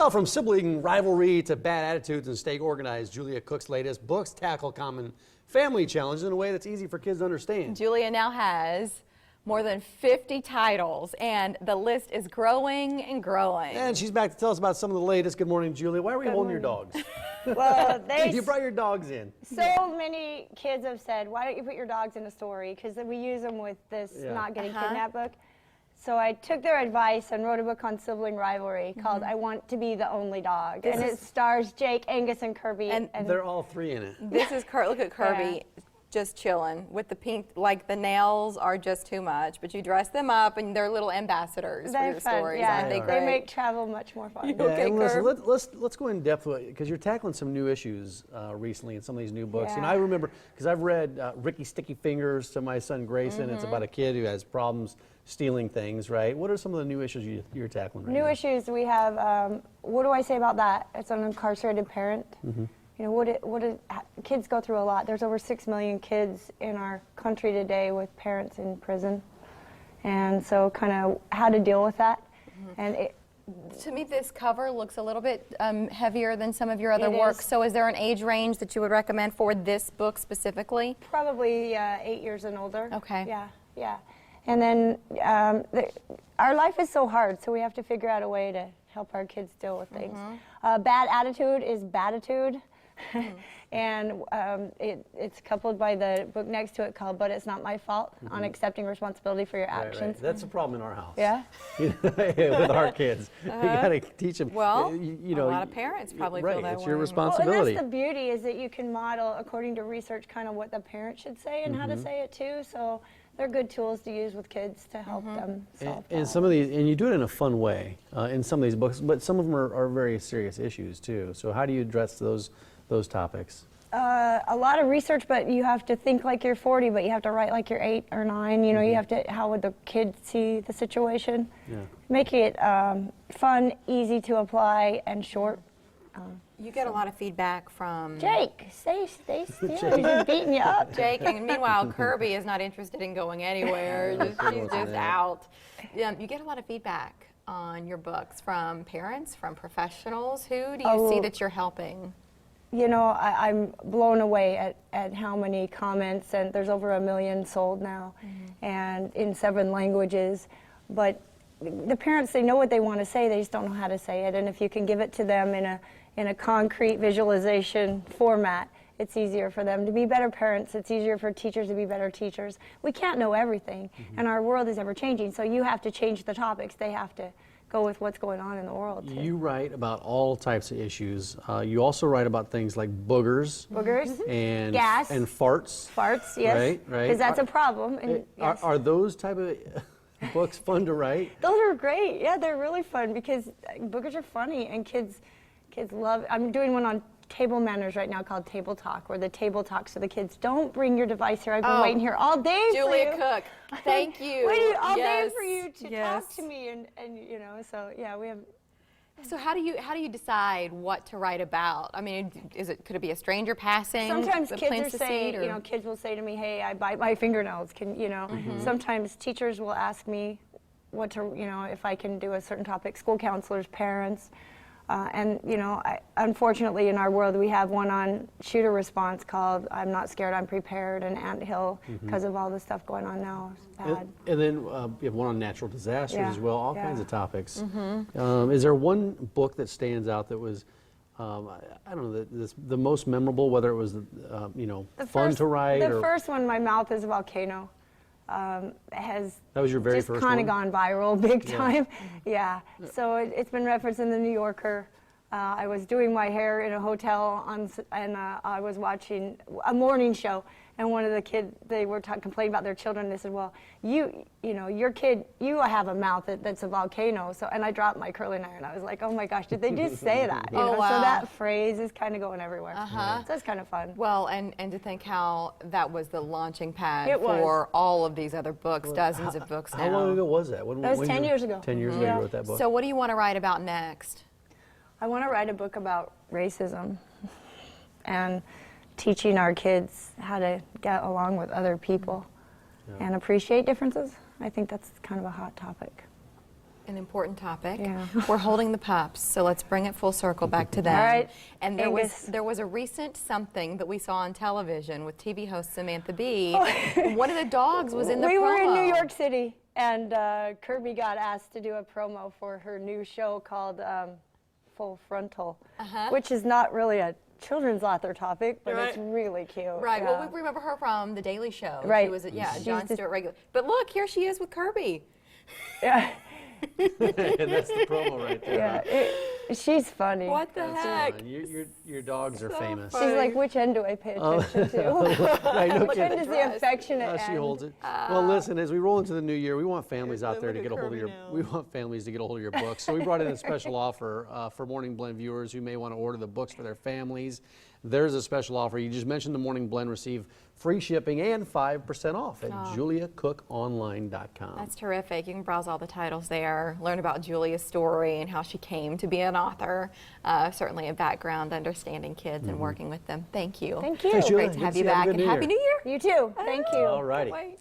Well, from sibling rivalry to bad attitudes and staying organized, Julia Cook's latest books tackle common family challenges in a way that's easy for kids to understand. Julia now has more than 50 titles, and the list is growing and growing. And she's back to tell us about some of the latest. Good morning, Julia. Why were you holding your dogs? Well, You brought your dogs in. So many kids have said, why don't you put your dogs in a story? Because we use them with this Not Getting Kidnapped book. So I took their advice and wrote a book on sibling rivalry called I Want to Be the Only Dog. And it stars Jake, Angus, and Kirby. And they're all three in it. This is, look at Kirby. Just chilling with the pink, like the nails are just too much, but you dress them up and they're little ambassadors for your stories. Yeah, they make travel much more fun. Okay, and listen, let's go in depth because you're tackling some new issues recently in some of these new books. Yeah. You know, I remember because I've read Ricky Sticky Fingers to my son Grayson. It's about a kid who has problems stealing things, right? What are some of the new issues you're tackling right now? New issues we have. What do I say about that? It's an incarcerated parent. You know, kids go through a lot. There's over 6 million kids in our country today with parents in prison. And so kind of how to deal with that. And to me, this cover looks a little bit heavier than some of your other work. So is there an age range that you would recommend for this book specifically? Probably 8 years and older. Okay. Yeah. And then our life is so hard, so we have to figure out a way to help our kids deal with things. Bad attitude is baditude. And it's coupled by the book next to it called But It's Not My Fault, on accepting responsibility for your actions. Right. That's a problem in our house. Yeah? With our kids. You got to teach them. Well, you know, a lot of parents probably feel that way. It's your responsibility. Well, and that's the beauty, is that you can model, according to research, kind of what the parent should say and how to say it too. So they're good tools to use with kids to help them solve and some of these, and you do it in a fun way in some of these books, but some of them are very serious issues too. So how do you address those topics? A lot of research, but you have to think like you're 40, but you have to write like you're 8 or 9. You know, you have to, how would the kid see the situation? Make it fun, easy to apply, and short. You get a lot of feedback from Jake, stay still. He's just beating you up. Jake, and meanwhile, Kirby is not interested in going anywhere. She's just out. You get a lot of feedback on your books from parents, from professionals. Who do you see that you're helping? You know, I'm blown away at how many comments, and there's over 1 million sold now, and in 7 languages. But the parents, they know what they want to say, they just don't know how to say it. And if you can give it to them in a concrete visualization format, it's easier for them to be better parents. It's easier for teachers to be better teachers. We can't know everything, and our world is ever changing, so you have to change the topics. They have to go with what's going on in the world, too. You write about all types of issues. You also write about things like boogers. And gas. And farts. Farts, yes. Right. Because that's a problem. And, yes. Are those type of books fun to write? Those are great. Yeah, they're really fun because boogers are funny and kids love. I'm doing one on table manners right now called Table Talk, where the table talks to the kids. Don't bring your device here. I've been waiting here all day for you. Julia Cook, thank you. Waiting all day for you to talk to me, and you know, so yeah, we have. So how do you decide what to write about? I mean, could it be a stranger passing? Sometimes kids are saying, you know, kids will say to me, "Hey, I bite my fingernails." Can you know? Sometimes teachers will ask me what to, you know, if I can do a certain topic. School counselors, parents. And, you know, unfortunately in our world we have one on shooter response called I'm Not Scared, I'm Prepared, and Anthill, because of all the stuff going on now. It's bad. And then you have one on natural disasters as well, all kinds of topics. Is there one book that stands out that was, I don't know, the most memorable, whether it was, you know, fun to write? The first one, My Mouth is a Volcano. Has that was your very just first kind of one? gone viral big time. Yeah. So it's been referenced in the New Yorker. I was doing my hair in a hotel and I was watching a morning show, and one of the kids, they were complaining about their children. They said, "Well, you know, your kid, you have a mouth that's a volcano." So, and I dropped my curling iron. I was like, "Oh my gosh, did they just say that?" You know? Wow. So that phrase is kind of going everywhere. So it's kind of fun. Well, and to think how that was the launching pad for all of these other books, dozens of books now. How long ago was that? That was 10 years ago. 10 years ago you wrote that book. So what do you want to write about next? I want to write a book about racism and teaching our kids how to get along with other people and appreciate differences. I think that's kind of a hot topic. an important topic. Yeah. We're holding the pups, so let's bring it full circle back to them. All right. And there was a recent something that we saw on television with TV host Samantha Bee. One of the dogs was in the promo. We were in New York City, and Kirby got asked to do a promo for her new show called Full Frontal, which is not really a children's author topic, but it's really cute. Right. Yeah. Well, we remember her from The Daily Show. Right. She was, Jon Stewart regular. But look, here she is with Kirby. Yeah. That's the promo right there. Yeah, she's funny. What the heck? Your dogs are famous. She's like, which end do I pay attention to? Right, no Which end is the affectionate end? She holds it. Well, listen, as we roll into the new year, we want families out there to get a hold of your books. So we brought in a special offer for Morning Blend viewers who may want to order the books for their families. There's a special offer. You just mentioned the Morning Blend, receive free shipping and 5% off at juliacookonline.com. That's terrific. You can browse all the titles there, learn about Julia's story and how she came to be an author. Certainly a background understanding kids and working with them. Thank you. Thank you. Thanks, Julia. Great to have Good you to see you. Have back, a and good Happy New Year. You too. Thank you. All righty. Wait.